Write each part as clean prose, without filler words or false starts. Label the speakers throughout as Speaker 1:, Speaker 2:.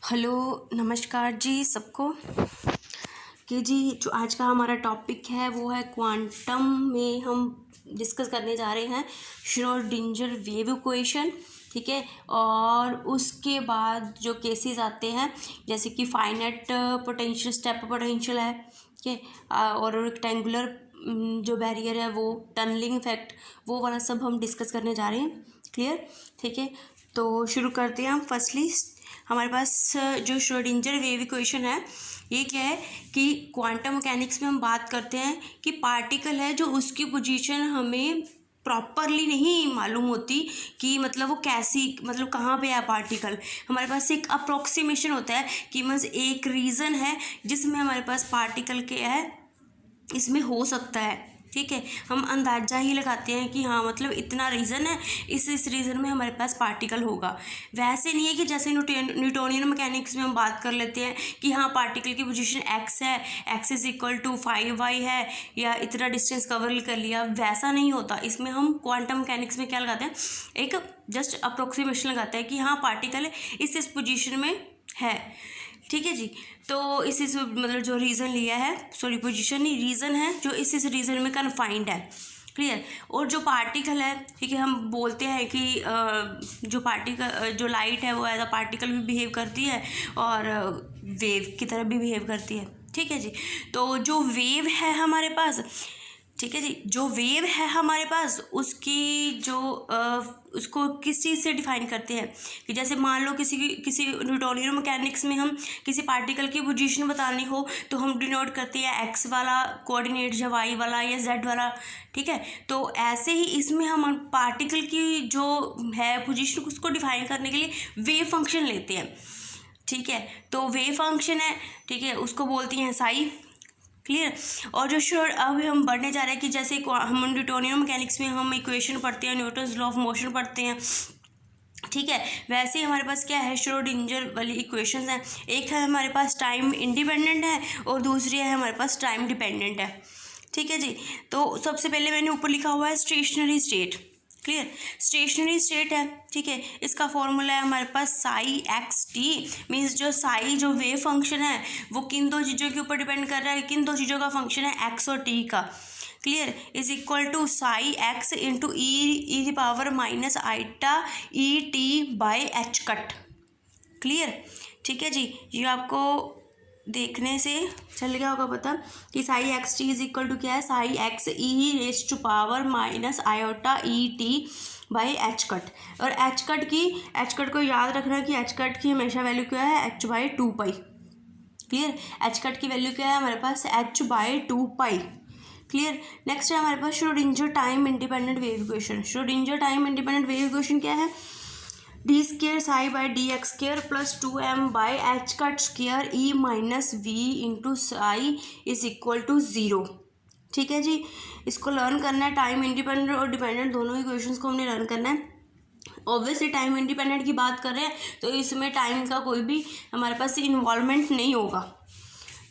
Speaker 1: Hello नमस्कार जी सबको। कि जी जो आज का हमारा टॉपिक है वो है क्वांटम में हम डिस्कस करने जा रहे हैं श्रोडिंगर वेव इक्वेशन। ठीक है, और उसके बाद जो केसेस आते हैं जैसे कि फाइनाइट पोटेंशियल स्टेप पोटेंशियल है, ठीक है, और रेक्टेंगुलर जो बैरियर है वो टनलिंग इफेक्ट, वो वाला सब हम डिस्कस करने जा रहे हैं। क्लियर? ठीक है, तो शुरू करते हैं हम। फर्स्टली हमारे पास जो श्रोडिंगर वेव इक्वेशन है ये क्या है कि क्वांटम मैकेनिक्स में हम बात करते हैं कि पार्टिकल है जो उसकी पोजीशन हमें प्रॉपरली नहीं मालूम होती कि मतलब वो कैसी, मतलब कहाँ पे है पार्टिकल। हमारे पास एक अप्रोक्सीमेशन होता है कि बस एक रीज़न है जिसमें हमारे पास पार्टिकल क्या है इसमें हो सकता है। ठीक है, हम अंदाज़ा ही लगाते हैं कि हाँ मतलब इतना रीज़न है, इस रीज़न में हमारे पास पार्टिकल होगा। वैसे नहीं है कि जैसे न्यूटोनियन मैकेनिक्स में हम बात कर लेते हैं कि हाँ पार्टिकल की पोजीशन x है, x is equal to 5y है, या इतना डिस्टेंस कवर कर लिया, वैसा नहीं होता। इसमें हम क्वांटम मैकेनिक्स में क्या लगाते हैं, एक जस्ट अप्रोक्सीमेशन लगाते हैं कि हाँ पार्टिकल इस पोजीशन में है। ठीक है जी, तो इस मतलब जो रीज़न लिया है, सॉरी पोजीशन नहीं रीज़न है, जो इस रीज़न में कन्फाइंड है। क्लियर? और जो पार्टिकल है, ठीक है, हम बोलते हैं कि जो पार्टिकल जो लाइट है वो एज अ पार्टिकल भी बिहेव करती है और वेव की तरह भी बिहेव करती है। ठीक है जी, तो जो वेव है हमारे पास, ठीक है जी, जो वेव है हमारे पास उसकी जो उसको किस चीज़ से डिफाइन करते हैं कि जैसे मान लो किसी न्यूटोनियन मैकेनिक्स में हम किसी पार्टिकल की पोजीशन बतानी हो तो हम डिनोट करते हैं एक्स वाला कोऑर्डिनेट या वाई वाला या जेड वाला। ठीक है, तो ऐसे ही इसमें हम पार्टिकल की जो है पोजीशन उसको डिफाइन करने के लिए वेव फंक्शन लेते हैं। ठीक है, तो वेव फंक्शन है, ठीक है, उसको बोलती हैं साई। क्लियर? और जो अब हम बढ़ने जा रहे हैं कि जैसे हम न्यूटोनियन मैकेनिक्स में हम इक्वेशन पढ़ते हैं, न्यूटन्स लॉ ऑफ मोशन पढ़ते हैं। ठीक है, वैसे ही हमारे पास क्या है, श्रोडिंगर वाली इक्वेशंस हैं। एक है हमारे पास टाइम इंडिपेंडेंट है और दूसरी है हमारे पास टाइम डिपेंडेंट है। ठीक है जी, तो सबसे पहले मैंने ऊपर लिखा हुआ है stationery state. Clear? Stationery state है, ठीक है, इसका फॉर्मूला है हमारे पास साई एक्स टी। मीन्स जो साई जो वेव फंक्शन है वो किन दो चीज़ों के ऊपर डिपेंड कर रहा है, किन दो चीज़ों का फंक्शन है, एक्स और टी का। Clear? Is equal to psi X into E the power minus iota E T by H cut. Clear? ठीक है जी, ये आपको देखने से चल गया होगा पता कि psi X T is equal to क्या है, psi X E raise to power minus iota E T by H cut. और एच कट को याद रखना कि एच कट की हमेशा वैल्यू क्या है, h by 2 pi. Clear? H cut की वैल्यू क्या है हमारे पास, h by 2 pi. Clear? Next है हमारे पास Schrodinger time independent wave equation. Schrodinger time independent wave equation क्या है, d square psi by d x square plus 2m by H cut square E minus V into psi is equal to 0। ठीक है जी, इसको learn करना है। Time independent और dependent दोनों इक्वेशंस को हमने लर्न करना है। ऑब्वियसली टाइम इंडिपेंडेंट की बात कर रहे हैं तो इसमें टाइम का कोई भी हमारे पास इन्वॉल्वमेंट नहीं होगा।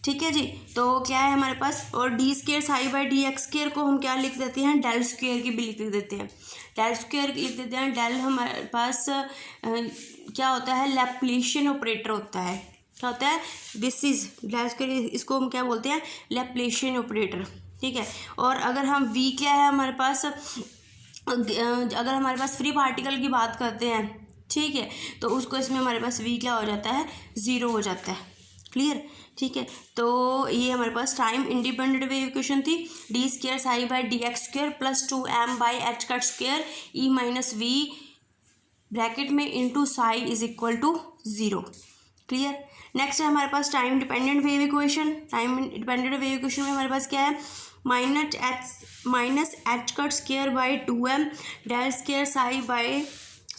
Speaker 1: ठीक है जी, तो क्या है हमारे पास, और D square psi by d x square को हम क्या लिख देते हैं, डेल स्क्वेयर की भी लिख देते हैं। डेल स्क्वेयर लिख देते हैं। डेल हमारे पास क्या होता है, लैप्लेशियन ऑपरेटर होता है। क्या होता है, दिस इज डेल स्क्वेयर, इसको हम क्या बोलते हैं, लैप्लेशियन ऑपरेटर। ठीक है, और अगर हम वी क्या है हमारे पास, अगर हमारे पास फ्री पार्टिकल की बात करते हैं, ठीक है, तो उसको इसमें हमारे पास वी क्या हो जाता है, 0 हो जाता है। क्लियर? ठीक है, तो ये हमारे पास टाइम इंडिपेंडेंट वेव इक्वेशन थी, d square psi by d x square plus 2m by H cut square E minus V bracket में into psi is equal to 0। Clear? Next है हमारे पास time dependent wave equation. Time dependent wave equation में हमारे पास क्या है, minus h cut square by 2m del square psi by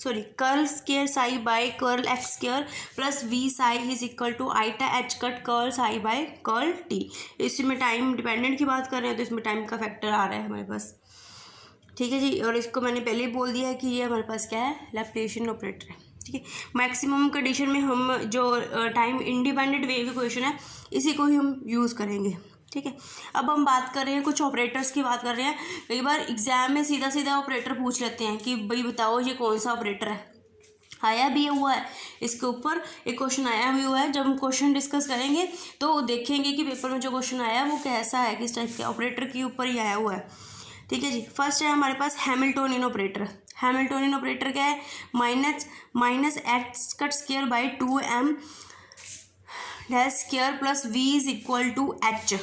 Speaker 1: curl square psi by curl x square plus we psi is equal to iota H cut curl psi by curl T. इसमें time dependent की बात कर रहे हैं तो इसमें time का factor आ रहा है हमारे पास। ठीक है जी, और इसको मैंने पहले ही बोल दिया है कि ये हमारे पास क्या है, लैप्लेशियन ऑपरेटर है। ठीक है, मैक्सिमम कंडीशन में हम जो टाइम इंडिपेंडेंट वेव इक्वेशन है इसी को ही हम यूज़ करेंगे। ठीक है, अब हम बात कर रहे हैं कुछ ऑपरेटर्स की बात कर रहे हैं। कई बार एग्जाम में सीधा सीधा ऑपरेटर पूछ लेते हैं कि भाई बताओ ये कौन सा ऑपरेटर है। आया भी हुआ है, इसके ऊपर एक क्वेश्चन आया भी हुआ है। जब हम क्वेश्चन डिस्कस करेंगे तो देखेंगे कि पेपर में जो क्वेश्चन आया है वो कैसा है, किस टाइप के ऑपरेटर के ऊपर ही आया हुआ है। ठीक है जी। फर्स्ट है हमारे पास हैमिल्टोनियन ऑपरेटर। हैमिल्टोनियन ऑपरेटर क्या है, minus X cut square by 2m dash square plus v is equal to h।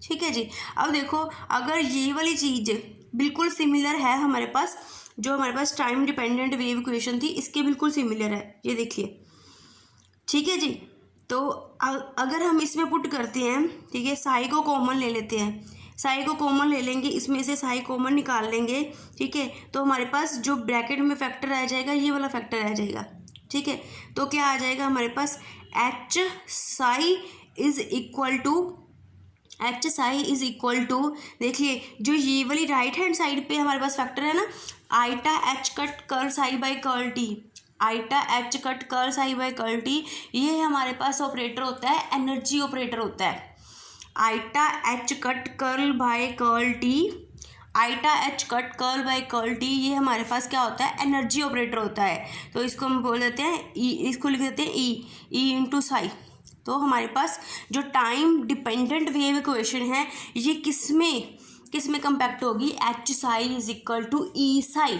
Speaker 1: ठीक है जी। अब देखो, अगर ये वाली चीज़ बिल्कुल सिमिलर है हमारे पास, जो हमारे पास टाइम डिपेंडेंट वेव इक्वेशन थी इसके बिल्कुल सिमिलर है, ये देखिए। ठीक है जी। तो अगर हम इसमें पुट करते हैं, ठीक है, साई को कॉमन ले लेते हैं, साई को कॉमन ले लेंगे, इसमें से साई कॉमन निकाल लेंगे। ठीक है, तो हमारे पास जो ब्रैकेट में फैक्टर आ जाएगा ये वाला फैक्टर आ जाएगा। ठीक है, तो क्या आ जाएगा हमारे पास, h psi is equal to देखिए, जो ये वाली राइट हैंड साइड पे हमारे पास फैक्टर है ना, iota H cut curl psi by curl T, iota H cut curl psi by curl T, ये हमारे पास ऑपरेटर होता है, एनर्जी ऑपरेटर होता है। Iota H cut curl by curl T, iota H cut curl by curl T, ये हमारे पास क्या होता है, एनर्जी ऑपरेटर होता है। तो इसको हम बोल देते हैं ई, इसको लिख देते हैं ई इंटू साई। तो हमारे पास जो टाइम डिपेंडेंट वेव इक्वेशन है ये किस में कंपैक्ट होगी, h psi is equal to E psi.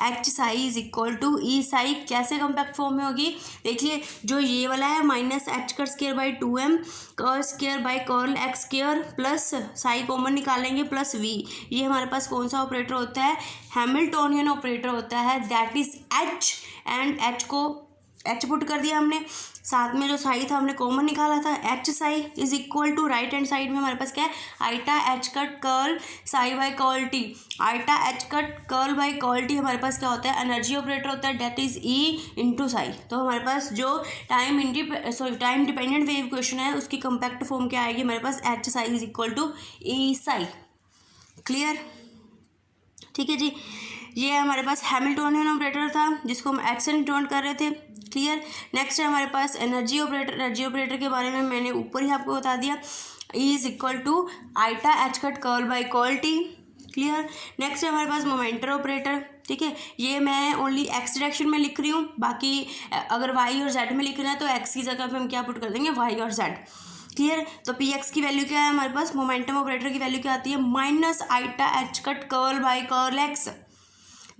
Speaker 1: H psi is equal to E psi कैसे कंपैक्ट फॉर्म में होगी, देखिए, जो ये वाला है minus h cut square by 2m curl square by curl x square plus psi common निकालेंगे plus v, ये हमारे पास कौन सा ऑपरेटर होता है, हैमिल्टोनियन ऑपरेटर होता है, that is H. And H को एच पुट कर दिया हमने, साथ में जो साई था हमने कॉमन निकाला था, H psi is equal to right hand side में हमारे पास क्या है, iota H cut curl psi by curl T, iota H cut curl by curl T हमारे पास क्या होता है, एनर्जी ऑपरेटर होता है, that is E into psi. तो हमारे पास जो टाइम डिपेंडेंट वेव इक्वेशन है उसकी कंपैक्ट फॉर्म क्या आएगी हमारे पास, h psi is equal to E psi. Clear? ठीक है जी। ये हमारे पाज हैमिल्टोनियन ऑपरेटर था जिसको हम एक्स एंड डिनोट कर रहे थे। क्लियर। नेक्स्ट है हमारे पास एनर्जी ऑपरेटर। एनर्जी ऑपरेटर के बारे में मैंने ऊपर ही आपको बता दिया, E is equal to iota H cut curl by curl T. Clear. Next है हमारे पास मोमेंटम ऑपरेटर। ठीक है, ये मैं ओनली एक्स डायरेक्शन में लिख रही हूँ, बाकी अगर वाई और जेड में लिखना है तो एक्स की जगह पे हम क्या पुट कर देंगे, वाई और जेड। क्लियर। तो पी एक्स की वैल्यू क्या है हमारे पास, मोमेंटम ऑपरेटर की वैल्यू क्या आती है, minus iota H cut curl by curl X.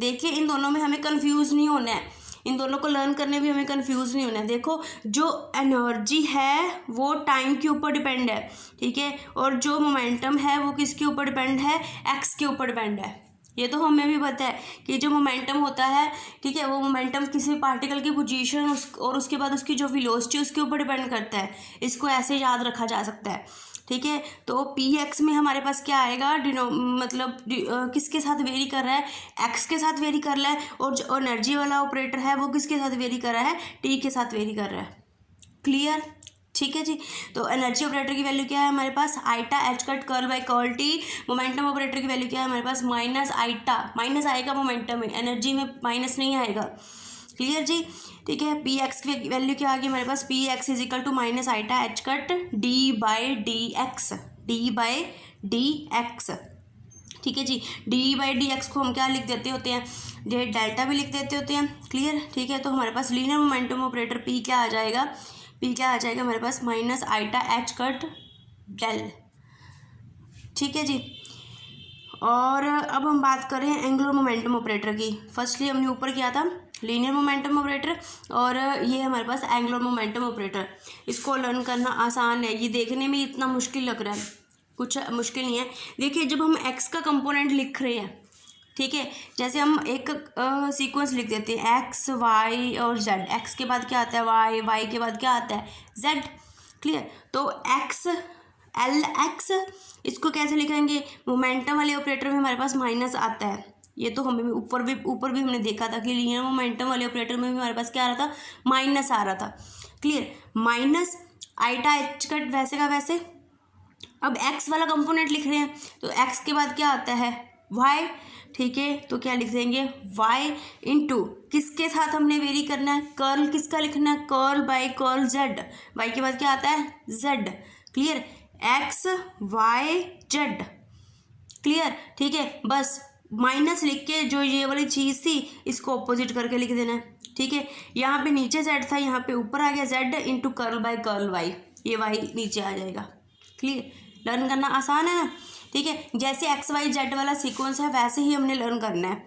Speaker 1: देखिए इन दोनों में हमें कंफ्यूज नहीं होना है, इन दोनों को लर्न करने भी हमें कंफ्यूज नहीं होना है। देखो जो एनर्जी है वो टाइम के ऊपर डिपेंड है, ठीक है, और जो मोमेंटम है वो किसके ऊपर डिपेंड है, एक्स के ऊपर डिपेंड है। ये तो हमें भी पता है कि जो मोमेंटम होता है, ठीक है, वो मोमेंटम किसी पार्टिकल की पोजीशन और उसके बाद उसकी जो वेलोसिटी उसके ऊपर डिपेंड करता है। इसको ऐसे याद रखा जा सकता है। ठीक है, तो पी एक्स में हमारे पास क्या आएगा, मतलब किसके साथ वेरी कर रहा है, एक्स के साथ वेरी कर रहा है, और जो एनर्जी वाला ऑपरेटर है वो किसके साथ वेरी कर रहा है, टी के साथ वेरी कर रहा है। क्लियर। ठीक है जी। तो एनर्जी ऑपरेटर की वैल्यू क्या है हमारे पास, iota H cut curl by curl t. Momentum operator की वैल्यू क्या है हमारे पास, माइनस आइटा, माइनस आएगा मोमेंटम में, एनर्जी में माइनस नहीं आएगा। क्लियर जी। ठीक है, पी एक्स की वैल्यू क्या आ गई हमारे पास, p x is equal to minus iota H cut d by d x, d by d x. ठीक है जी। डी बाई डी एक्स को हम क्या लिख देते होते हैं, डेल्टा भी लिख देते होते हैं। क्लियर। ठीक है, तो हमारे पास लीनियर मोमेंटम ऑपरेटर पी क्या आ जाएगा, पी क्या आ जाएगा हमारे पास, minus iota H cut del. ठीक है जी। और अब हम बात करें एंगुलर मोमेंटम ऑपरेटर की। फर्स्टली हमने ऊपर किया था लीनियर मोमेंटम ऑपरेटर, और ये हमारे पास एंगुलर मोमेंटम ऑपरेटर। इसको लर्न करना आसान है, ये देखने में इतना मुश्किल लग रहा है, कुछ मुश्किल नहीं है। देखिए जब हम एक्स का कंपोनेंट लिख रहे हैं, ठीक है, जैसे हम एक सीक्वेंस लिख देते हैं एक्स वाई और जेड, एक्स के बाद क्या आता है वाई, वाई के बाद क्या आता है जेड। क्लियर। तो एक्स एल एक्स, इसको कैसे लिखेंगे, मोमेंटम वाले ऑपरेटर में हमारे पास माइनस आता है। ये तो हमें ऊपर भी हमने देखा था कि लीनियर मोमेंटम वाले ऑपरेटर में भी हमारे पास क्या आ रहा था, माइनस आ रहा था। Clear. Minus iota H cut वैसे का वैसे। अब एक्स वाला कंपोनेंट लिख रहे हैं तो एक्स के बाद क्या आता है वाई। ठीक है, तो क्या लिख देंगे वाई इंटू किसके साथ हमने वेरी करना है, कर्ल किसका लिखना है, curl by curl Z. Y के बाद क्या आता है Z. Clear. X Y Z. Clear. ठीक है, बस माइनस लिख के जो ये वाली चीज़ थी इसको ऑपोजिट करके लिख देना है, ठीक है। यहाँ पे नीचे z था, यहाँ पे ऊपर आ गया z into curl by curl y, ये y नीचे आ जाएगा। क्लियर, लर्न करना आसान है ना, ठीक है। जैसे एक्स वाई जेड वाला सीक्वेंस है वैसे ही हमने लर्न करना है।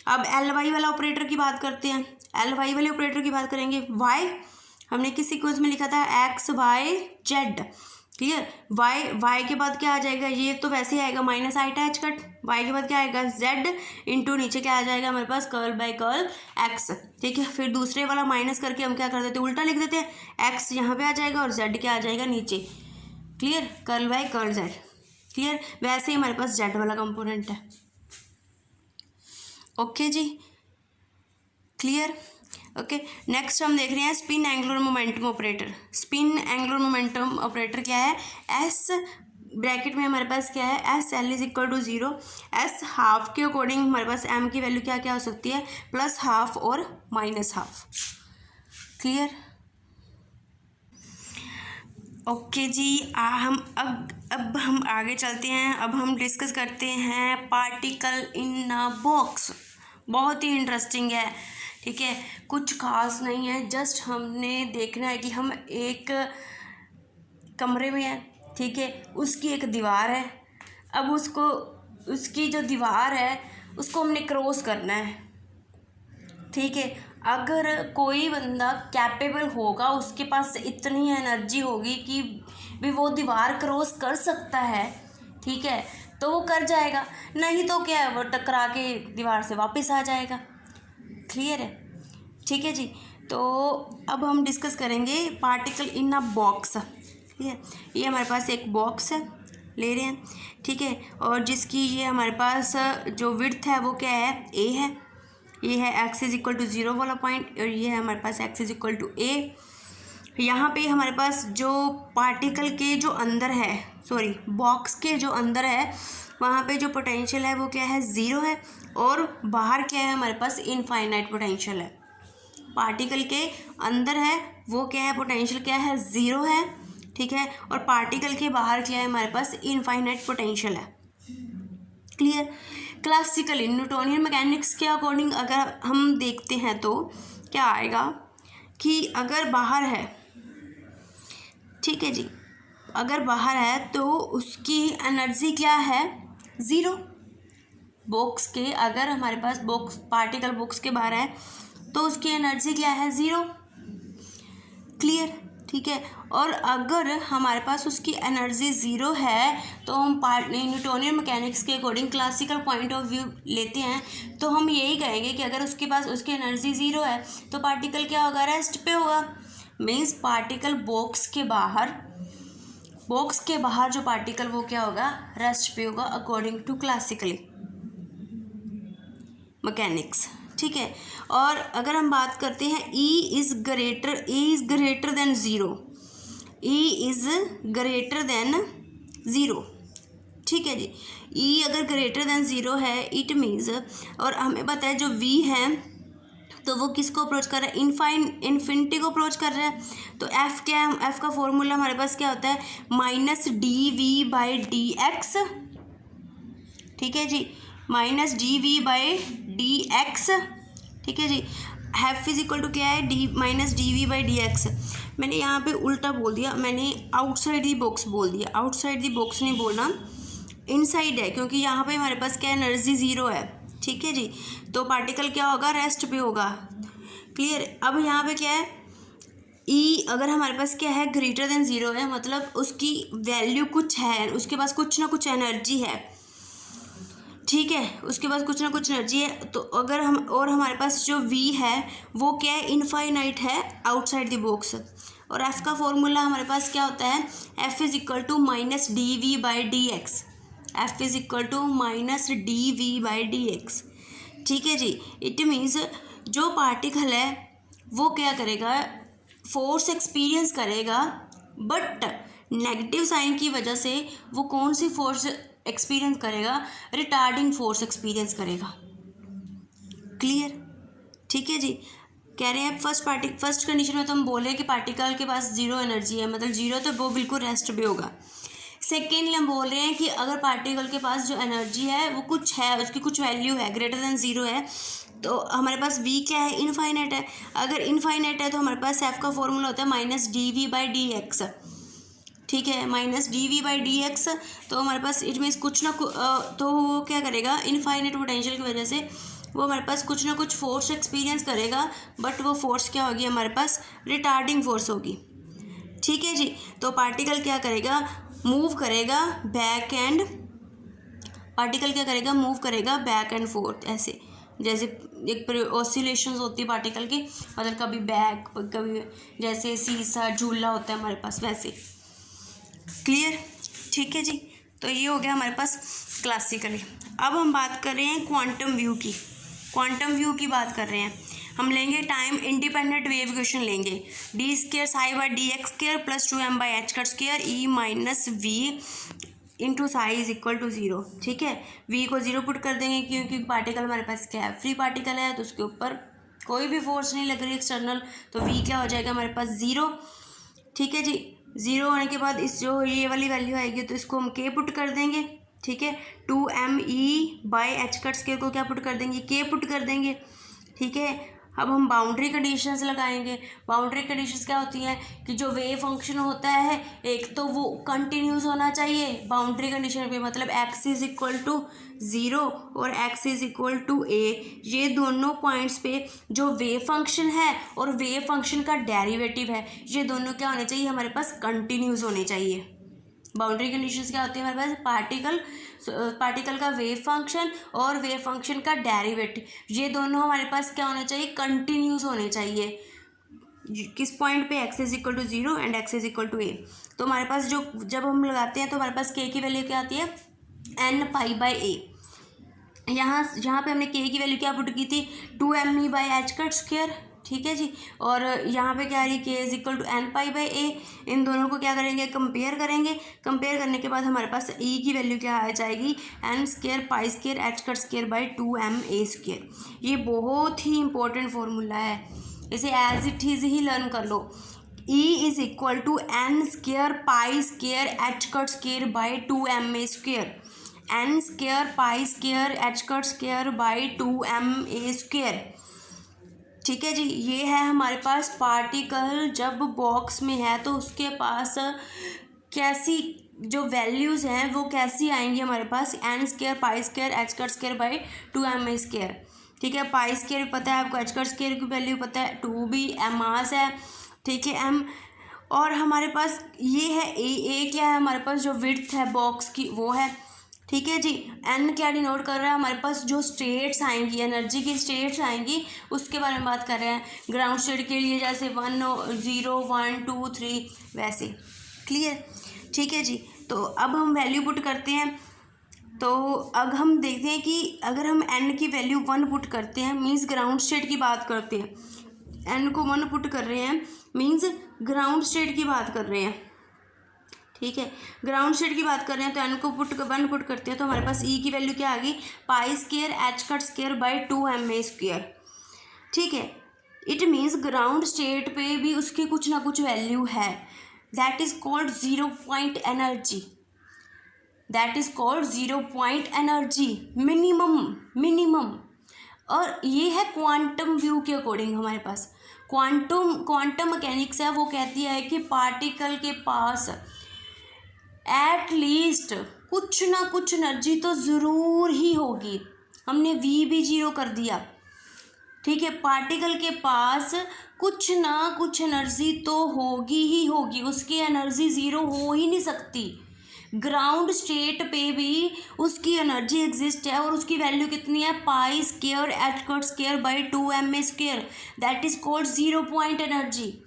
Speaker 1: अब एल वाई वाला ऑपरेटर की बात करते हैं। एल वाई वाले ऑपरेटर की बात करेंगे। वाई हमने किस सीक्वेंस में लिखा था, X Y Z. Clear, Y के बाद क्या आ जाएगा, ये तो वैसे ही आएगा minus I H cut. Y के बाद क्या आएगा, जेड इंटू नीचे क्या आ जाएगा हमारे पास, कर्ल बाय कर्ल एक्स, ठीक है। फिर दूसरे वाला माइनस करके हम क्या कर देते हैं, उल्टा लिख देते हैं, एक्स यहाँ पे आ जाएगा और जेड क्या आ जाएगा नीचे। Clear, curl by curl Z. Clear, वैसे ही हमारे पास जेड वाला कंपोनेंट है। ओके जी, क्लियर। ओके, नेक्स्ट हम देख रहे हैं spin angular momentum operator. Spin angular momentum operator क्या है, एस ब्रैकेट में हमारे पास क्या है, S L is equal to 0। S half के अकॉर्डिंग हमारे पास एम की वैल्यू क्या क्या हो सकती है, प्लस हाफ और माइनस हाफ। क्लियर, ओके जी। अब हम आगे चलते हैं। अब हम डिस्कस करते हैं पार्टिकल इन अ बॉक्स। बहुत ही इंटरेस्टिंग है, ठीक है। कुछ खास नहीं है, जस्ट हमने देखना है कि हम एक कमरे में हैं, ठीक है। उसकी एक दीवार है, अब उसकी जो दीवार है उसको हमने क्रॉस करना है, ठीक है। अगर कोई बंदा कैपेबल होगा, उसके पास इतनी एनर्जी होगी कि भी वो दीवार क्रॉस कर सकता है, ठीक है, तो वो कर जाएगा। नहीं तो क्या है, वो टकरा के दीवार से वापस आ जाएगा। क्लियर है, ठीक है जी। तो अब हम डिस्कस करेंगे पार्टिकल इन अ बॉक्स। ठीक है, ये हमारे पास एक बॉक्स है, ले रहे हैं, ठीक है। और जिसकी ये हमारे पास जो विड्थ है वो क्या है, ए है। ये है एक्स इज इक्वल टू 0 वाला पॉइंट, और ये है हमारे पास एक्स इज इक्वल टू ए। यहाँ पे हमारे पास जो पार्टिकल के जो अंदर है, सॉरी बॉक्स के जो अंदर है, वहाँ पे जो पोटेंशियल है वो क्या है, 0 है। और बाहर क्या है हमारे पास, इनफाइनाइट पोटेंशियल है। पार्टिकल के अंदर है वो क्या है, पोटेंशियल क्या है, 0 है, ठीक है। और पार्टिकल के बाहर क्या है हमारे पास, इनफाइनाइट पोटेंशियल है। क्लियर। क्लासिकली न्यूटोनियन मैकेनिक्स के अकॉर्डिंग अगर हम देखते हैं तो क्या आएगा कि अगर बाहर है, ठीक है जी, अगर बाहर है तो उसकी एनर्जी क्या है, 0। बॉक्स के अगर हमारे पास बॉक्स पार्टिकल बॉक्स के बाहर है तो उसकी एनर्जी क्या है, 0। क्लियर, ठीक है। और अगर हमारे पास उसकी एनर्जी 0 है तो हम न्यूटोनियन मैकेनिक्स के according classical point of view लेते हैं तो हम यही कहेंगे कि अगर उसके पास उसकी एनर्जी 0 है तो पार्टिकल क्या होगा, रेस्ट पे होगा। मीन्स पार्टिकल बॉक्स के बाहर जो पार्टिकल वो क्या होगा, रेस्ट पे होगा अकॉर्डिंग टू क्लासिकली मैकेनिक्स, ठीक है। और अगर हम बात करते हैं E is greater than 0, E is greater than 0, ठीक है जी। E अगर ग्रेटर देन 0 है इट मीन्स, और हमें पता है जो V है तो वो किसको अप्रोच कर रहा है, इन्फिनिटी को अप्रोच कर रहा है। तो F क्या है, F का फॉर्मूला हमारे पास क्या होता है, माइनस dV/dx, ठीक है जी, माइनस dV/dx, ठीक है जी। F इज इक्वल टू क्या है, माइनस dV/dx। मैंने यहाँ पे उल्टा बोल दिया, मैंने आउटसाइड दी बॉक्स बोल दिया, आउटसाइड दी बॉक्स नहीं बोलना, इनसाइड है, क्योंकि यहाँ पे हमारे पास क्या एनर्जी 0 है, ठीक है जी। तो पार्टिकल क्या होगा, रेस्ट पे होगा। क्लियर। अब यहाँ पे क्या है, E अगर हमारे पास क्या है, ग्रेटर देन 0 है, मतलब उसकी वैल्यू कुछ है, उसके पास कुछ ना कुछ एनर्जी है, ठीक है, उसके पास कुछ ना कुछ एनर्जी है। तो अगर हम, और हमारे पास जो V है वो क्या है, इनफाइनाइट है आउटसाइड द बॉक्स। और F का फॉर्मूला हमारे पास क्या होता है, F is equal to minus dV/dx, F is equal to minus dV/dx, ठीक है जी। इट मीन्स जो पार्टिकल है वो क्या करेगा, फोर्स एक्सपीरियंस करेगा, बट नेगेटिव साइन की वजह से वो कौन सी फोर्स एक्सपीरियंस करेगा, रिटार्डिंग फोर्स एक्सपीरियंस करेगा। क्लियर, ठीक है जी। कह रहे हैं फर्स्ट कंडीशन में तो हम बोले कि पार्टिकल के पास 0 एनर्जी है, मतलब 0, तो वो बिल्कुल रेस्ट पे होगा। सेकेंडली हम बोल रहे हैं कि अगर पार्टिकल के पास जो एनर्जी है वो कुछ है, उसकी कुछ वैल्यू है, ग्रेटर देन ज़ीरो है, तो हमारे पास v क्या है, इनफाइनाइट है। अगर इनफाइनाइट है तो हमारे पास f का फॉर्मूला होता है -dv/dx, ठीक है, -dv/dx। तो हमारे पास इट मीन्स कुछ ना तो वो क्या करेगा, इनफाइनाइट पोटेंशियल की वजह से वो हमारे पास कुछ ना कुछ फोर्स एक्सपीरियंस करेगा, बट वो फोर्स क्या होगी, हमारे पास रिटार्डिंग फोर्स होगी, ठीक है जी। तो पार्टिकल क्या करेगा, मूव करेगा बैक एंड, पार्टिकल क्या करेगा, मूव करेगा बैक एंड फोर्थ, ऐसे जैसे एक ऑसिलेशंस होती है पार्टिकल की, मतलब कभी बैक कभी, जैसे सीसा झूला होता है हमारे पास वैसे। क्लियर, ठीक है जी। तो ये हो गया हमारे पास क्लासिकली। अब हम बात कर रहे हैं क्वांटम व्यू की, क्वांटम व्यू की बात कर रहे हैं। हम लेंगे टाइम इंडिपेंडेंट वेव इक्वेशन लेंगे, d²ψ/dx² + 2m/h² e - v into psi is equal to zero, ठीक है। v को ज़ीरो पुट कर देंगे क्योंकि पार्टिकल हमारे पास क्या है, फ्री पार्टिकल है, तो उसके ऊपर कोई भी फोर्स नहीं लग रही एक्सटर्नल, तो v क्या हो जाएगा हमारे पास ज़ीरो, ठीक है जी। ज़ीरो होने के बाद इस जो ये वाली वैल्यू आएगी तो इसको हम k पुट कर देंगे, ठीक है। 2me/h² को क्या पुट कर देंगे, k पुट कर देंगे, ठीक है। अब हम बाउंड्री कंडीशंस लगाएंगे। बाउंड्री कंडीशंस क्या होती हैं कि जो वेव फंक्शन होता है एक तो वो कंटिन्यूस होना चाहिए बाउंड्री कंडीशन पे, मतलब x is equal to zero और x is equal to a, ये दोनों पॉइंट्स पे जो वेव फंक्शन है और वेव फंक्शन का डेरिवेटिव है, ये दोनों क्या होने चाहिए, हमारे पास कंटिन्यूस होने चाहिए। बाउंड्री कंडीशंस क्या होती है हमारे पास, पार्टिकल का वेव फंक्शन और वेव फंक्शन का डेरिवेटिव, ये दोनों हमारे पास क्या होने चाहिए, कंटिन्यूस होने चाहिए। किस पॉइंट पे, x is equal to zero and x is equal to a। तो हमारे पास जो जब हम लगाते हैं तो हमारे पास k की वैल्यू क्या आती है, n π/a। यहाँ पे हमने k की वैल्यू क्या पुट की थी, 2me/h², ठीक है जी। और यहाँ पे क्या आ रही, k is equal to n π/a। इन दोनों को क्या करेंगे, कंपेयर करेंगे। कंपेयर करने के बाद हमारे पास e की वैल्यू क्या आ जाएगी, n² π² h²/2ma²। ये बहुत ही इंपॉर्टेंट फॉर्मूला है, इसे एज इट इज़ ही लर्न कर लो। e is equal to n² π² h²/2ma², n² π² h²/2ma², ठीक है जी। ये है हमारे पास पार्टिकल जब बॉक्स में है तो उसके पास कैसी जो वैल्यूज़ हैं वो कैसी आएंगी हमारे पास, n² π² h²/2ma², ठीक है। π² पता है आपको, h² की वैल्यू पता है, 2 भी मास है, ठीक है, m। और हमारे पास ये है a क्या है हमारे पास, जो विड्थ है बॉक्स की वो है, ठीक है जी। n क्या डिनोट कर रहा है, हमारे पास जो स्टेट्स आएंगी, एनर्जी की स्टेट्स आएंगी उसके बारे में बात कर रहे हैं। ग्राउंड स्टेट के लिए जैसे 1 0 1 2 3 वैसे। क्लियर, ठीक है जी। तो अब हम वैल्यू पुट करते हैं। तो अब हम देखते हैं कि अगर हम n की वैल्यू 1 पुट करते हैं मीन्स ग्राउंड स्टेट की बात करते हैं, n को 1 पुट कर रहे हैं मीन्स ग्राउंड स्टेट की बात कर रहे हैं, ठीक है। ग्राउंड स्टेट की बात कर रहे हैं तो n को 1 पुट करते हैं तो हमारे पास e की वैल्यू क्या आ गई, π² h²/2ma², ठीक है। इट मीन्स ग्राउंड स्टेट पे भी उसकी कुछ ना कुछ वैल्यू है, that is called zero point energy, that is called zero point energy, minimum. और ये है क्वांटम व्यू के अकॉर्डिंग हमारे पास। क्वांटम मैकेनिक्स है वो कहती है कि पार्टिकल के पास एट लीस्ट कुछ ना कुछ एनर्जी तो ज़रूर ही होगी। हमने v भी 0 कर दिया, ठीक है। पार्टिकल के पास कुछ ना कुछ एनर्जी तो होगी ही होगी, उसकी एनर्जी ज़ीरो हो ही नहीं सकती। ग्राउंड स्टेट पे भी उसकी एनर्जी एग्जिस्ट है और उसकी वैल्यू कितनी है, π² h²/2ma², that is called zero point energy.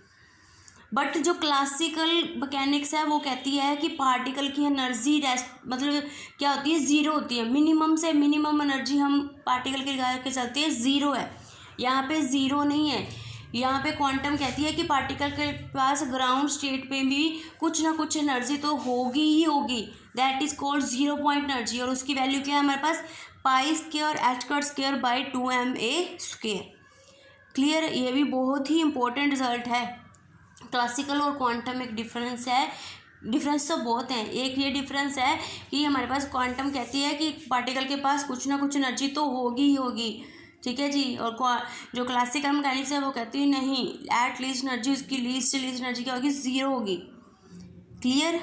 Speaker 1: But जो क्लासिकल मैकेनिक्स है वो कहती है कि पार्टिकल की एनर्जी मतलब क्या होती है, ज़ीरो होती है। मिनिमम से मिनिमम एनर्जी हम पार्टिकल के लगा के चलते हैं, ज़ीरो है। यहाँ पे ज़ीरो नहीं है, यहाँ पे क्वांटम कहती है कि पार्टिकल के पास ग्राउंड स्टेट पे भी कुछ ना कुछ एनर्जी तो होगी ही होगी, that is called zero point energy. और उसकी वैल्यू क्या है हमारे पास, π² h²/2ma²। क्लियर, ये भी बहुत ही इंपॉर्टेंट रिजल्ट है। क्लासिकल और क्वांटम एक डिफरेंस है, डिफरेंस तो बहुत हैं। एक ये डिफरेंस है कि हमारे पास क्वांटम कहती है कि पार्टिकल के पास कुछ ना कुछ एनर्जी तो होगी ही होगी, ठीक है जी। और जो क्लासिकल मैकेनिक्स है वो कहती है नहीं, एट लीस्ट एनर्जी उसकी लीस्ट से लीस्ट एनर्जी क्या होगी, ज़ीरो होगी। क्लियर,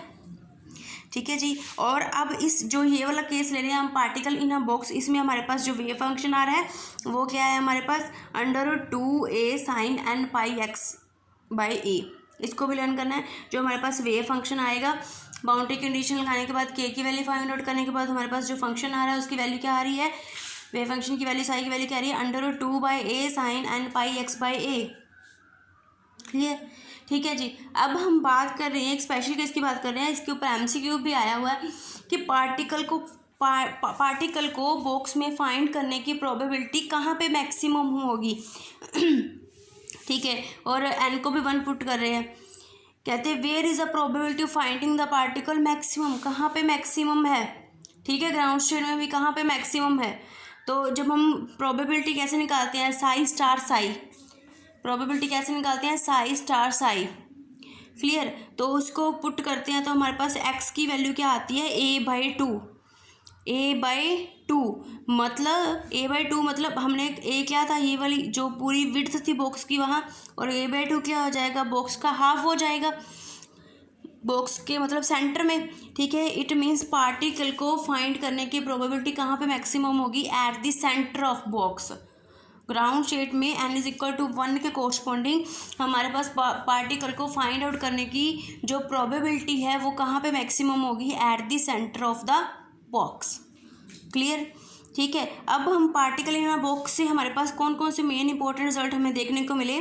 Speaker 1: ठीक है जी। और अब इस जो ये वाला केस ले रहे हैं हम, पार्टिकल इन अ बॉक्स, इसमें हमारे पास जो वेव फंक्शन आ रहा है वो क्या है हमारे पास, √2a sin n pi x/a। इसको भी लर्न करना है। जो हमारे पास वेव फंक्शन आएगा, बाउंड्री कंडीशन लगाने के बाद के की वैल्यू फाइंड आउट करने के बाद हमारे पास जो फंक्शन आ रहा है उसकी वैल्यू क्या आ रही है, वेव फंक्शन की वैल्यू साई की वैल्यू क्या आ रही है, √2a sin n pi x/a। Clear, ठीक है जी। अब हम बात कर रहे हैं एक स्पेशल केस की बात कर रहे हैं, इसके ऊपर MCQ भी आया हुआ है कि पार्टिकल को बॉक्स में फाइंड करने की प्रोबेबिलिटी कहाँ पे मैक्सिमम होगी। ठीक है, और n को भी 1 पुट कर रहे हैं। कहते हैं where is a probability of finding the particle maximum, कहाँ पे मैक्सिमम है, ठीक है। ग्राउंड स्टेट में भी कहाँ पे मैक्सिमम है। तो जब हम प्रोबेबिलिटी कैसे निकालते हैं, साई स्टार साई, प्रोबेबिलिटी कैसे निकालते हैं, साई स्टार साई। क्लियर, तो उसको पुट करते हैं तो हमारे पास x की वैल्यू क्या आती है, a/2। a/2 मतलब a/2 मतलब हमने a क्या था, ये वाली जो पूरी विड्थ थी बॉक्स की वहाँ, और a/2 क्या हो जाएगा, बॉक्स का हाफ हो जाएगा, बॉक्स के मतलब सेंटर में, ठीक है। इट मीन्स पार्टिकल को फाइंड करने की प्रोबेबिलिटी कहाँ पे मैक्सिमम होगी, eight the centre of box. Ground state में n=1 के कोरस्पॉन्डिंग हमारे पास पार्टिकल को फाइंड आउट करने की जो प्रोबेबिलिटी है वो कहाँ पे मैक्सिमम होगी, eight the centre of the box. Clear, ठीक है। अब हम पार्टिकल इन अ बॉक्स से हमारे पास कौन कौन से मेन इंपॉर्टेंट रिजल्ट हमें देखने को मिले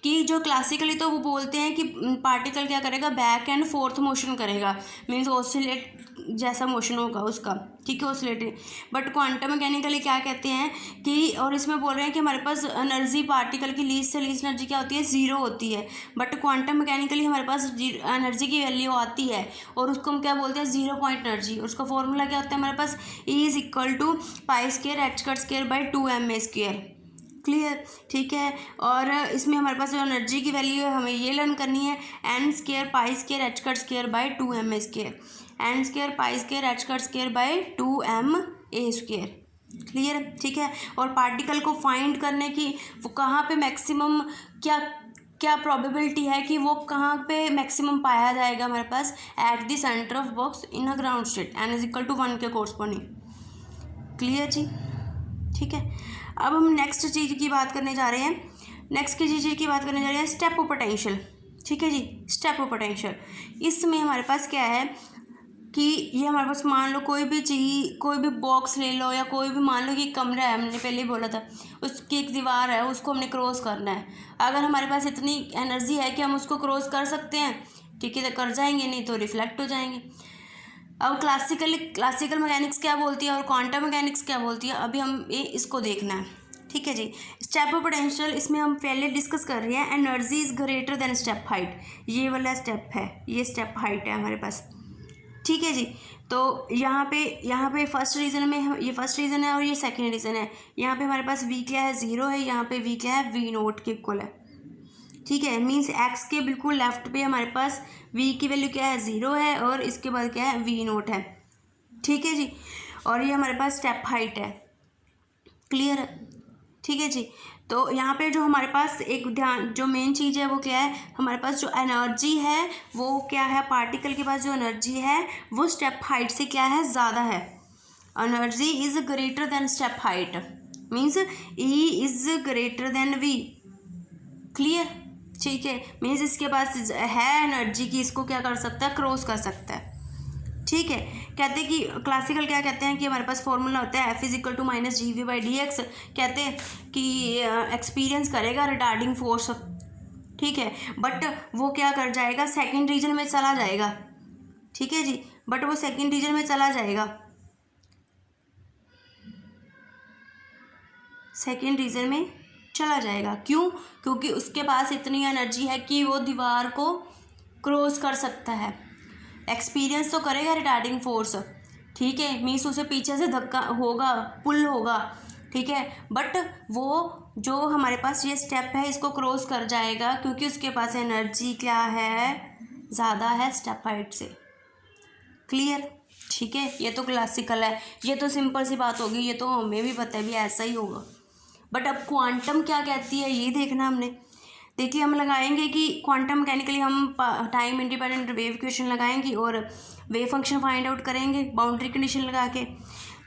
Speaker 1: कि जो क्लासिकली तो वो बोलते हैं कि पार्टिकल क्या करेगा, बैक एंड फोर्थ मोशन करेगा, मीन्स ऑसिलेट जैसा मोशन होगा उसका, ठीक है, ऑसिलेटिंग। बट क्वांटम मैकेनिकली क्या कहते हैं कि, और इसमें बोल रहे हैं कि हमारे पास एनर्जी पार्टिकल की लीस्ट से लीस्ट एनर्जी क्या होती है, ज़ीरो होती है। बट क्वांटम मैकेनिकली हमारे पास एनर्जी की वैल्यू आती है और उसको हम क्या बोलते हैं, 0 पॉइंट एनर्जी। उसका फॉर्मूला क्या होता है हमारे पास, E=π² h²/2ma²। क्लियर, ठीक है। और इसमें हमारे पास जो एनर्जी की वैल्यू है हमें ये लर्न करनी है, n² π² h²/2ma², n² π² h²/2ma²। Clear, ठीक है। और पार्टिकल को फाइंड करने की वो कहाँ पे मैक्सिमम, क्या क्या प्रोबेबिलिटी है कि वो कहाँ पे मैक्सिमम पाया जाएगा हमारे पास, at the centre of box in a ground state, n=1 के कोरस्पॉन्डिंग। क्लियर जी, ठीक है। अब हम नेक्स्ट चीज़ की बात करने जा रहे हैं, स्टेप ऑफ पोटेंशियल। ठीक है जी, स्टेप ऑफ पोटेंशियल। इसमें हमारे पास क्या है कि ये हमारे पास मान लो कोई भी चीज़, कोई भी बॉक्स ले लो, या कोई भी मान लो कि कमरा है, हमने पहले ही बोला था, उसकी एक दीवार है, उसको हमने क्रॉस करना है। अगर हमारे पास इतनी एनर्जी है कि हम उसको क्रॉस कर सकते हैं, ठीक है, तो कर जाएंगे, नहीं तो रिफ्लेक्ट हो जाएंगे। अब क्लासिकल मैकेनिक्स क्या बोलती है और क्वांटम मैकेनिक्स क्या बोलती है, अभी हम इसको देखना है। ठीक है जी, स्टेप ऑफ पोटेंशियल इसमें हम पहले डिस्कस कर रहे हैं, energy is greater than step height. ये वाला स्टेप है, ये स्टेप हाइट है हमारे पास। ठीक है जी, तो यहाँ पे फर्स्ट रीज़न में, ये फर्स्ट रीज़न है और ये सेकेंड रीज़न है। यहाँ पे हमारे पास v क्या है, 0 है, यहाँ पे v क्या है, v0 के इक्वल है। ठीक है, मीन्स x के बिल्कुल लेफ्ट पे हमारे पास v की वैल्यू क्या है, 0 है, और इसके बाद क्या है, v0 है। ठीक है जी, और ये हमारे पास स्टेप हाइट है। क्लियर है, ठीक है जी। तो यहाँ पे जो हमारे पास एक ध्यान, जो मेन चीज़ है वो क्या है, हमारे पास जो एनर्जी है वो क्या है, पार्टिकल के पास जो एनर्जी है वो स्टेप हाइट से क्या है, ज़्यादा है। Energy is greater than step height, means E is greater than V। Clear, ठीक है, मीन्स इसके पास है एनर्जी की, इसको क्या कर सकता है, क्रॉस कर सकता है। ठीक है, कहते हैं कि क्लासिकल क्या कहते हैं कि हमारे पास फॉर्मूला होता है F=-GV/dx। कहते हैं कि एक्सपीरियंस करेगा रिटार्डिंग फोर्स। ठीक है, बट वो क्या कर जाएगा, सेकंड रीजन में चला जाएगा। ठीक है जी, बट वो सेकंड रीजन में चला जाएगा, सेकंड रीजन में चला जाएगा। क्यों? क्योंकि उसके पास इतनी एनर्जी है कि वो दीवार को क्रॉस कर सकता है। एक्सपीरियंस तो करेगा रिटार्डिंग फोर्स, ठीक है, मीन्स उसे पीछे से धक्का होगा, पुल होगा, ठीक है, बट वो जो हमारे पास ये स्टेप है इसको क्रॉस कर जाएगा क्योंकि उसके पास एनर्जी क्या है, ज़्यादा है स्टेप हाइट से। क्लियर? ठीक है, ये तो क्लासिकल है, ये तो सिंपल सी बात होगी, ये तो हमें भी पता है भी ऐसा ही होगा। बट अब क्वांटम क्या कहती है ये देखना हमने। देखिए हम लगाएंगे कि क्वांटम मैकेनिकली हम टाइम इंडिपेंडेंट वेव इक्वेशन लगाएंगे और वेव फंक्शन फाइंड आउट करेंगे बाउंड्री कंडीशन लगा के।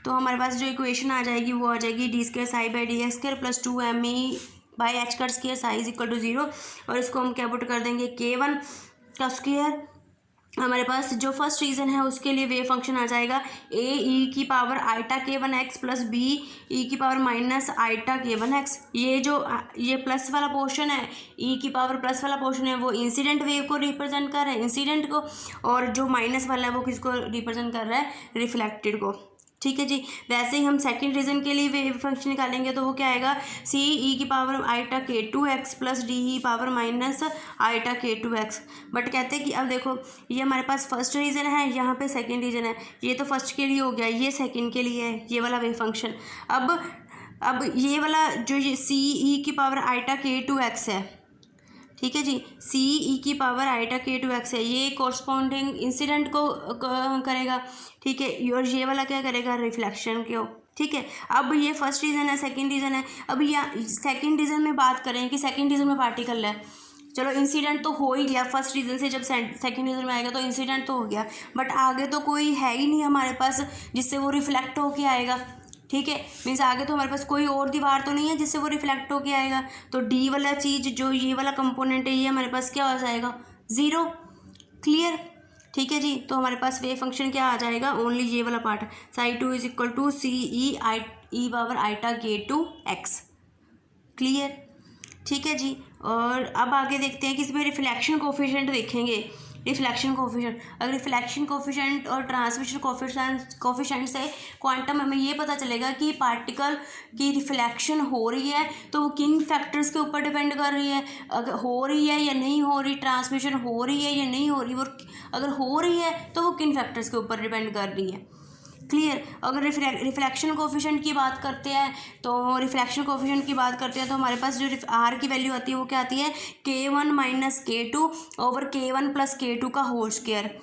Speaker 1: तो हमारे पास जो इक्वेशन आ जाएगी वो आ जाएगी d²ψ/dx² + 2me/h² Sai is equal to 0। और इसको हम क्या पुट कर देंगे k1 का स्क्वायर। हमारे पास जो फर्स्ट रीज़न है उसके लिए वेव फंक्शन आ जाएगा ae⁻k1x + be⁻−i⁻k1x। ये प्लस वाला पोर्शन है, प्लस वाला पोर्शन है वो इंसिडेंट वेव को रिप्रेजेंट कर रहा है, इंसिडेंट को, और जो माइनस वाला है वो किसको रिप्रेजेंट कर रहा है, रिफ्लेक्टेड को। ठीक है जी। वैसे ही हम सेकंड रीजन के लिए वेव फंक्शन निकालेंगे तो वो क्या आएगा, ce⁻i⁻k2x + de⁻−i⁻k2x। बट कहते हैं कि अब देखो ये हमारे पास फर्स्ट रीजन है, यहाँ पे सेकंड रीजन है, ये तो फर्स्ट के लिए हो गया, ये सेकंड के लिए है ये वाला वेव फंक्शन। अब ये वाला जो ये ce⁻i⁻k2x है, ठीक है जी, ce⁻i⁻k2x है, ये कॉरस्पॉन्डिंग इंसिडेंट को करेगा। ठीक है, और ये वाला क्या करेगा, रिफ्लेक्शन को। ठीक है, अब ये फर्स्ट रीज़न है, सेकंड रीज़न है। अब यहाँ सेकंड रीज़न में बात करें कि सेकंड रीज़न में पार्टिकल है, चलो इंसिडेंट तो हो ही गया फर्स्ट रीज़न से, जब सेकंड रीज़न में आएगा तो इंसिडेंट तो हो गया, बट आगे तो कोई है ही नहीं हमारे पास जिससे वो रिफ्लेक्ट होके आएगा। ठीक है, मीन्स आगे तो हमारे पास कोई और दीवार तो नहीं है जिससे वो रिफ्लेक्ट होके आएगा। तो डी वाला चीज़ जो ये वाला कंपोनेंट है ये हमारे पास क्या हो जाएगा, 0। क्लियर? ठीक है जी। तो हमारे पास वेव फंक्शन क्या आ जाएगा, ओनली ये वाला part, ψ2 is equal to ce⁻i⁻k2x। Clear? ठीक है जी। और अब आगे देखते हैं कि इसमें रिफ्लेक्शन कोफिशिएंट देखेंगे। रिफ्लेक्शन कोफिशिएंट, अगर रिफ्लेक्शन कोफिशिएंट और ट्रांसमिशन कोफिशिएंट से क्वांटम हमें ये पता चलेगा कि पार्टिकल की रिफ्लेक्शन हो रही है तो वो किन फैक्टर्स के ऊपर डिपेंड कर रही है, अगर हो रही है या नहीं हो रही, ट्रांसमिशन हो रही है या नहीं हो रही, वो अगर हो रही है तो वो किन फैक्टर्स के ऊपर डिपेंड कर रही है। क्लियर? अगर रिफ्लेक्शन कोफिशिएंट की बात करते हैं तो हमारे पास जो आर की वैल्यू आती है वो क्या आती है, k1 - k2 over k1 + k2 का होल स्क्वायर।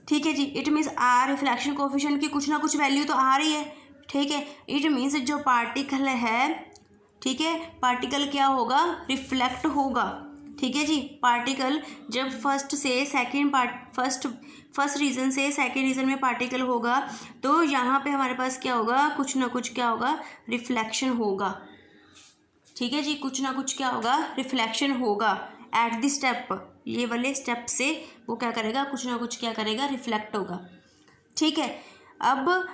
Speaker 1: ठीक है जी। It means R reflection coefficient की कुछ ना कुछ वैल्यू तो आ रही है। ठीक है, इट मीन्स जो पार्टिकल है, ठीक है, पार्टिकल क्या होगा, रिफ्लेक्ट होगा। ठीक है जी। पार्टिकल जब फर्स्ट रीजन से सेकंड रीजन में पार्टिकल होगा तो यहाँ पे हमारे पास क्या होगा, कुछ ना कुछ क्या होगा, रिफ्लेक्शन होगा। ठीक है जी, कुछ ना कुछ क्या होगा, रिफ्लेक्शन होगा एट द स्टेप, ये वाले स्टेप से वो क्या करेगा, कुछ ना कुछ क्या करेगा, रिफ्लेक्ट होगा। ठीक है, अब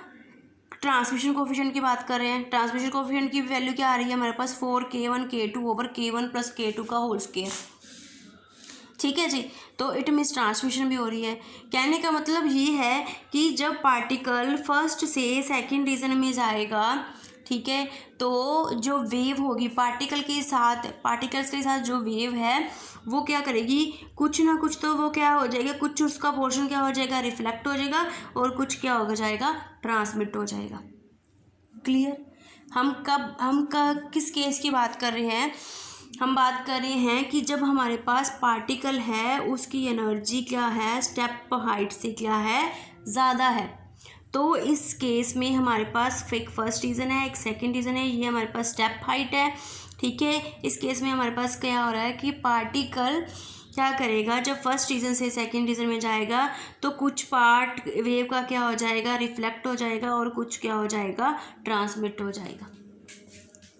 Speaker 1: ट्रांसमिशन कोफिशिएंट की बात कर रहे हैं। ट्रांसमिशन कोफिशिएंट की वैल्यू क्या आ रही है हमारे पास, 4k1k2 ओवर k1 + k2 का होल स्क्वायर। ठीक है जी। तो इट मीन्स ट्रांसमिशन भी हो रही है। कहने का मतलब ये है कि जब पार्टिकल फर्स्ट से सेकंड रीजन में जाएगा, ठीक है, तो जो वेव होगी पार्टिकल्स के साथ जो वेव है वो क्या करेगी, कुछ ना कुछ तो वो क्या हो जाएगा, कुछ उसका पोर्शन क्या हो जाएगा, रिफ्लेक्ट हो जाएगा, और कुछ क्या हो जाएगा, ट्रांसमिट हो जाएगा। क्लियर? हम किस केस की बात कर रहे हैं, हम बात कर रहे हैं कि जब हमारे पास पार्टिकल है उसकी एनर्जी क्या है, स्टेप हाइट से क्या है, ज़्यादा है। तो इस केस में हमारे पास एक फर्स्ट रीज़न है, एक सेकंड रीज़न है, ये हमारे पास स्टेप हाइट है। ठीक है, इस केस में हमारे पास क्या हो रहा है कि पार्टिकल क्या करेगा, जब फर्स्ट रीज़न से सेकंड रीज़न में जाएगा तो कुछ पार्ट वेव का क्या हो जाएगा, रिफ्लेक्ट हो जाएगा, और कुछ क्या हो जाएगा, ट्रांसमिट हो जाएगा।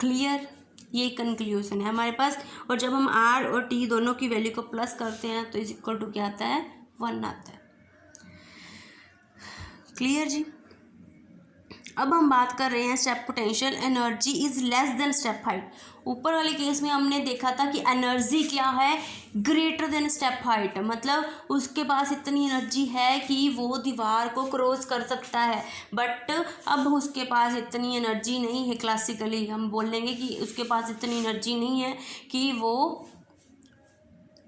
Speaker 1: क्लियर? ये कंक्लूजन है हमारे पास। और जब हम आर और टी दोनों की वैल्यू को प्लस करते हैं तो इज इक्वल टू क्या आता है, 1 आता है। क्लियर जी? अब हम बात कर रहे हैं step potential, energy is less than step height. ऊपर वाले केस में हमने देखा था कि एनर्जी क्या है, ग्रेटर देन स्टेप हाइट, मतलब उसके पास इतनी एनर्जी है कि वो दीवार को क्रॉस कर सकता है, बट अब उसके पास इतनी एनर्जी नहीं है। क्लासिकली हम बोलेंगे कि उसके पास इतनी एनर्जी नहीं है कि वो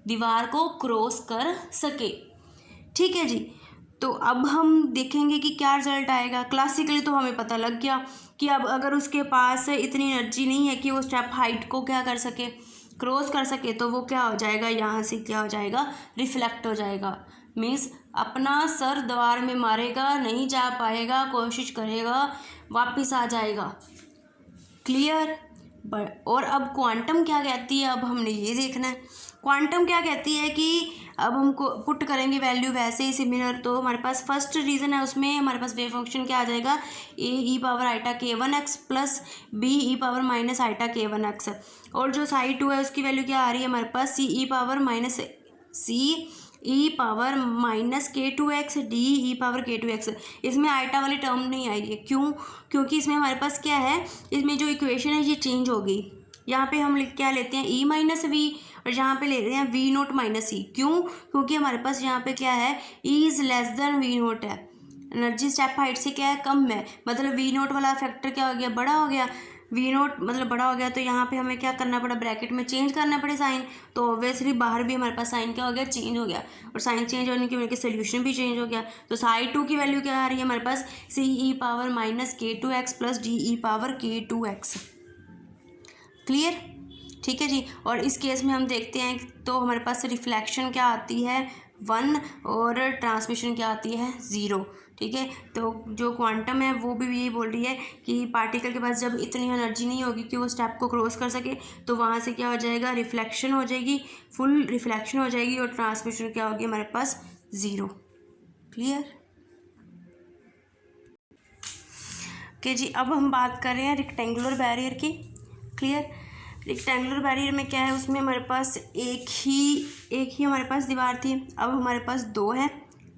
Speaker 1: दीवार को क्रॉस कर सके। ठीक है जी। तो अब हम देखेंगे कि क्या रिजल्ट आएगा। क्लासिकली तो हमें पता लग गया कि अब अगर उसके पास इतनी एनर्जी नहीं है कि वो स्टेप हाइट को क्या कर सके, क्रॉस कर सके तो वो क्या हो जाएगा, यहाँ से क्या हो जाएगा, रिफ्लेक्ट हो जाएगा। मीन्स अपना सर दीवार में मारेगा, नहीं जा पाएगा, कोशिश करेगा, वापस आ जाएगा। क्लियर। और अब क्वांटम क्या कहती है, अब हमने ये देखना है। क्वांटम क्या कहती है कि अब हमको पुट करेंगे वैल्यू वैसे ही सिमिलर, तो हमारे पास फर्स्ट रीज़न है, उसमें हमारे पास वेव फंक्शन क्या आ जाएगा, A e power iota k1x plus B e power minus iota k1x। और जो साइड 2 है उसकी वैल्यू क्या आ रही है हमारे पास, C e power minus k2x D e power k2x। इसमें आइटा वाली टर्म नहीं आएगी, क्यों, क्योंकि इसमें हमारे पास क्या है, इसमें जो इक्वेशन है ये चेंज हो गई। यहाँ पे हम क्या लेते हैं, ई माइनस वी, और यहाँ पे ले रहे हैं वी नोट माइनस ई। क्यों, क्योंकि हमारे पास यहाँ पे क्या है, E is less than V naught है, एनर्जी स्टेप हाइट से क्या है, कम है, मतलब वी नोट वाला फैक्टर क्या हो गया, बड़ा हो गया, वी नोट मतलब बड़ा हो गया। तो यहाँ पे हमें क्या करना पड़ा, ब्रैकेट में चेंज करना पड़े साइन, तो ऑब्वियसली बाहर भी हमारे पास साइन क्या हो गया, चेंज हो गया, और साइन चेंज होने की वजह से सोल्यूशन भी चेंज हो गया। तो साइड 2 की वैल्यू क्या आ रही है हमारे पास, C e power minus k2x plus D e power k2x। Clear, ठीक है जी। और इस केस में हम देखते हैं तो हमारे पास रिफ्लेक्शन क्या आती है 1 और ट्रांसमिशन क्या आती है 0। ठीक है, तो जो क्वांटम है वो भी यही बोल रही है कि पार्टिकल के पास जब इतनी एनर्जी नहीं होगी कि वो स्टेप को क्रॉस कर सके, तो वहाँ से क्या हो जाएगा, रिफ्लेक्शन हो जाएगी, फुल रिफ्लेक्शन हो जाएगी, और ट्रांसमिशन क्या होगी हमारे पास 0। क्लियर। ओके जी, अब हम बात कर रहे हैं रेक्टेंगुलर बैरियर की। क्लियर। रेक्टेंगुलर बैरियर में क्या है, उसमें हमारे पास एक ही हमारे पास दीवार थी, अब हमारे पास 2 है।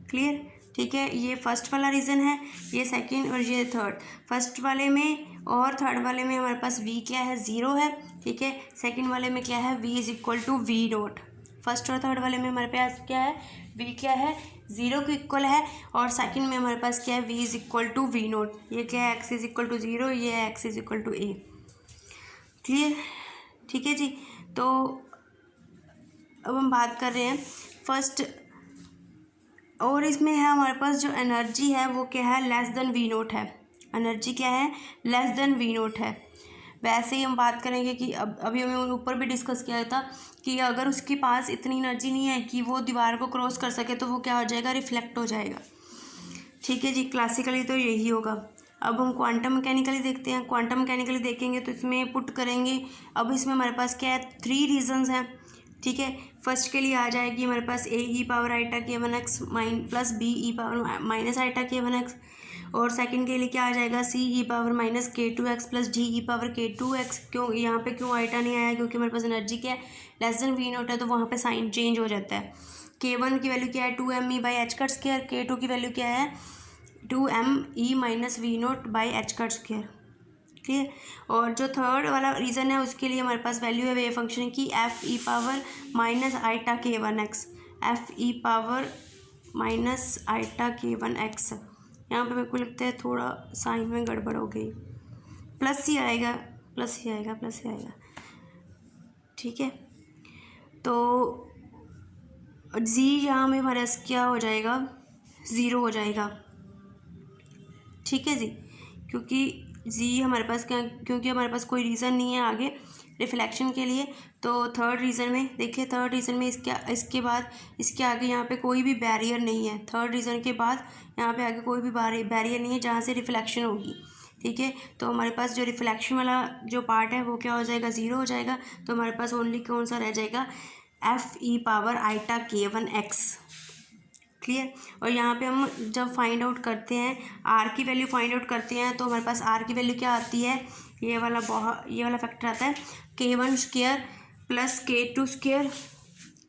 Speaker 1: क्लियर, ठीक है, ये फर्स्ट वाला रीज़न है, ये सेकंड और ये थर्ड। फर्स्ट वाले में और थर्ड वाले में हमारे पास v क्या है 0 है। ठीक है, सेकंड वाले में क्या है v is equal to V naught. First और थर्ड वाले में हमारे पास क्या है, v क्या है 0 के इक्वल है, और सेकंड में हमारे पास क्या है v is equal to V naught. ये क्या है x इज इक्वल टू 0, ये है x is equal to a। Clear, ठीक है जी। तो अब हम बात कर रहे हैं फर्स्ट, और इसमें है हमारे पास जो एनर्जी है वो क्या है, लेस देन वी नोट है। एनर्जी क्या है, लेस देन वी नोट है। वैसे ही हम बात करेंगे कि अभी हमें ऊपर भी डिस्कस किया था कि अगर उसके पास इतनी एनर्जी नहीं है कि वो दीवार को क्रॉस कर सके, तो वो क्या हो जाएगा, रिफ्लेक्ट हो जाएगा। ठीक है जी, क्लासिकली तो यही होगा। अब हम क्वांटम मैकेनिकली देखते हैं। क्वांटम मैकेनिकली देखेंगे तो इसमें पुट करेंगे, अब इसमें हमारे पास क्या है 3 रीजंस हैं। ठीक है, फर्स्ट के लिए आ जाएगी हमारे पास A e power iota k1x plus B e power minus iota k1x, और सेकंड के लिए क्या आ जाएगा C e power minus k2x plus D e power k2x। क्यों यहाँ पे क्यों आइटा नहीं आया, क्योंकि हमारे पास एनर्जी क्या है, लेस देन वी नोट है, तो वहाँ पे साइन चेंज हो जाता है। k1 की वैल्यू क्या है 2m by H cut square, k2 की वैल्यू क्या है 2m minus V naught by H cut square. Clear. और जो थर्ड वाला रीज़न है उसके लिए हमारे पास वैल्यू है वेव फंक्शन की F E power minus iota k1x, F E power minus iota k1x। यहाँ पे मेरे को लगता है थोड़ा साइन में गड़बड़ हो गई, प्लस ही आएगा, प्लस ही आएगा, प्लस ही आएगा। ठीक है, तो जी यहाँ में हमारे पास क्या हो जाएगा 0 हो जाएगा। ठीक है जी, क्योंकि जी हमारे पास क्या, क्योंकि हमारे पास कोई रीज़न नहीं है आगे रिफ्लेक्शन के लिए। तो थर्ड रीज़न में देखिए, थर्ड रीज़न में इसके बाद इसके आगे यहाँ पे कोई भी बैरियर नहीं है। थर्ड रीज़न के बाद यहाँ पे आगे कोई भी बैरियर नहीं है जहाँ से रिफ्लेक्शन होगी। ठीक है, तो हमारे पास जो रिफ्लेक्शन वाला जो पार्ट है वो क्या हो जाएगा 0 हो जाएगा। तो हमारे पास ओनली कौन सा रह जाएगा, F E power iota k1x। Clear. और यहाँ पे हम जब फाइंड आउट करते हैं आर की वैल्यू फाइंड आउट करते हैं, तो हमारे पास आर की वैल्यू क्या आती है, ये वाला फैक्टर आता है k1 square plus k2 square,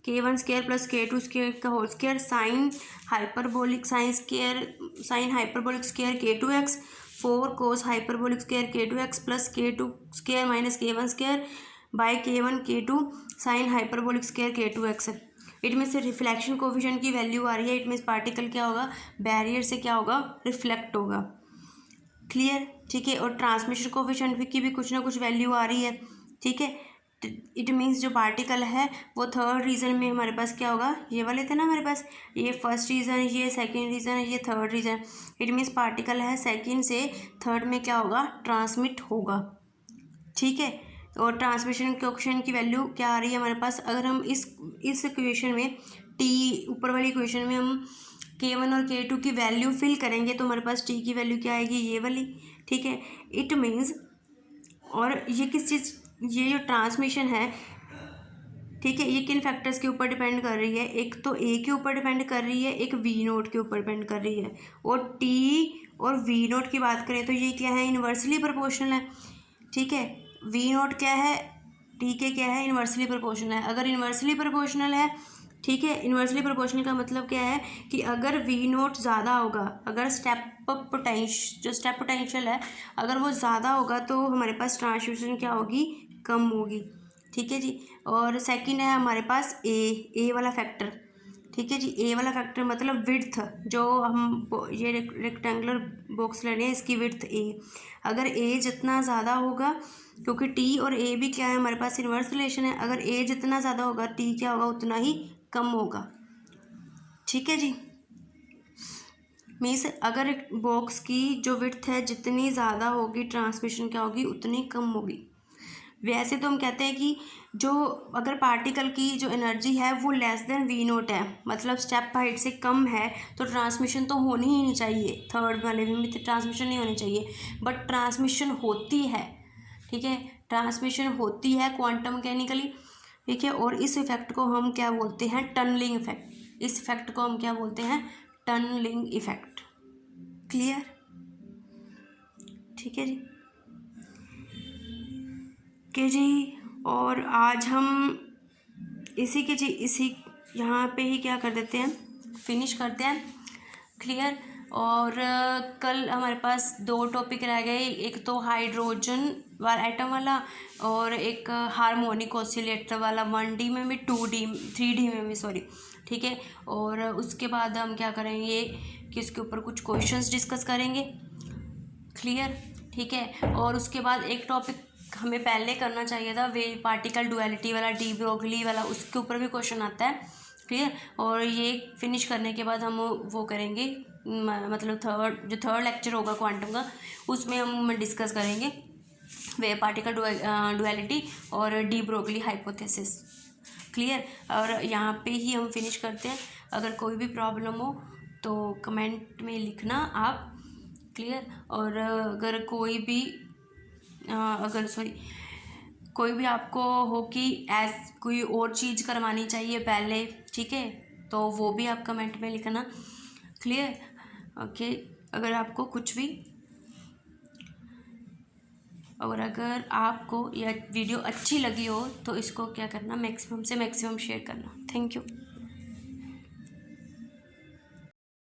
Speaker 1: k1 square plus k2 square का whole square sine hyperbolic square k2x 4 cos hyperbolic square k2x plus k2 square minus k1 square by k1 k2 sine hyperbolic square k2x। It में से reflection coefficient की value आ रही है, it में particle क्या होगा, बैरियर से क्या होगा, रिफ्लेक्ट होगा। क्लियर, ठीक है। और ट्रांसमिशन कोफिशिएंट की भी कुछ ना कुछ वैल्यू आ रही है। ठीक है, इट मीन्स जो पार्टिकल है वो थर्ड रीज़न में हमारे पास क्या होगा, ये वाले थे ना हमारे पास, ये फर्स्ट रीज़न, ये सेकंड रीज़न, ये third reason. It means particle है सेकंड से थर्ड में क्या होगा, ट्रांसमिट होगा। ठीक है, और ट्रांसमिशन कोएफिशिएंट की वैल्यू क्या आ रही है हमारे पास, अगर हम इस इक्वेशन में टी ऊपर वाली इक्वेशन में हम K1 और K2 की वैल्यू फिल करेंगे तो हमारे पास टी की वैल्यू क्या आएगी, ये वाली, ठीक है। इट मीन्स, और ये किस चीज़, ये जो ट्रांसमिशन है, ठीक है, ये किन फैक्टर्स के ऊपर डिपेंड कर रही है, एक तो ए के ऊपर डिपेंड कर रही है, एक वी नोट के ऊपर डिपेंड कर रही है। और टी और वी नोट की बात करें तो ये क्या है, इन्वर्सली प्रोपोर्शनल है, ठीक है। वी नोट क्या है, टी के क्या है, इन्वर्सली प्रोपोर्शनल है। अगर इन्वर्सली प्रोपोर्शनल है, ठीक है, इन्वर्सली प्रोपोर्शनल का मतलब क्या है कि अगर वी नोट ज़्यादा होगा, अगर जो स्टेप पोटेंशियल है अगर वो ज़्यादा होगा तो हमारे पास ट्रांसमिशन क्या होगी, कम होगी, ठीक है जी। और सेकंड है हमारे पास ए वाला फैक्टर, ठीक है जी। ए वाला फैक्टर मतलब विड्थ, जो हम ये रेक्टेंगुलर बॉक्स लेने हैं इसकी विड्थ ए, अगर ए जितना ज़्यादा होगा, क्योंकि टी और ए भी क्या है हमारे पास इन्वर्स रिलेशन है, अगर ए जितना ज़्यादा होगा टी क्या होगा, उतना ही कम होगा, ठीक है जी। मीन्स अगर एक बॉक्स की जो विड्थ है जितनी ज़्यादा होगी ट्रांसमिशन क्या होगी, उतनी कम होगी। वैसे तो हम कहते हैं कि जो अगर पार्टिकल की जो एनर्जी है वो लेस देन वी नोट है, मतलब स्टेप हाइट से कम है, तो ट्रांसमिशन तो होनी ही नहीं चाहिए, थर्ड वाले में ट्रांसमिशन नहीं होनी चाहिए, बट ट्रांसमिशन होती है, ठीक है, ट्रांसमिशन होती है क्वांटम मैकेनिकली, ठीक है। और इस इफेक्ट को हम क्या बोलते हैं, टनलिंग इफेक्ट, इस इफेक्ट को हम क्या बोलते हैं, टनलिंग इफेक्ट। क्लियर, ठीक है जी, के जी। और आज हम इसी यहाँ पे ही क्या कर देते हैं, फिनिश करते हैं, क्लियर। और कल हमारे पास 2 टॉपिक रह गए, एक तो हाइड्रोजन वाला एटम वाला और एक हार्मोनिक ऑसिलेटर वाला, 1D में भी 2D 3D में भी, सॉरी, ठीक है। और उसके बाद हम क्या करेंगे कि उसके ऊपर कुछ क्वेश्चंस डिस्कस करेंगे, क्लियर, ठीक है। और उसके बाद एक टॉपिक हमें पहले करना चाहिए था, वे पार्टिकल डुअलिटी वाला, डी ब्रोगली वाला, उसके ऊपर भी क्वेश्चन आता है, क्लियर। और ये फिनिश करने के बाद हम वो करेंगे, मतलब थर्ड लेक्चर होगा क्वांटम का, उसमें हम डिस्कस करेंगे वे पार्टिकल डुअलिटी और डी ब्रोगली हाइपोथेसिस, क्लियर। और यहाँ पे ही हम फिनिश करते हैं। अगर कोई भी प्रॉब्लम हो तो कमेंट में लिखना आप, क्लियर। और अगर कोई भी कोई भी आपको हो कि कोई और चीज़ करवानी चाहिए पहले, ठीक है, तो वो भी आप कमेंट में लिखना, क्लियर, ओके। अगर आपको कुछ भी, और अगर आपको यह वीडियो अच्छी लगी हो तो इसको क्या करना, मैक्सिमम से मैक्सिमम शेयर करना। Thank you.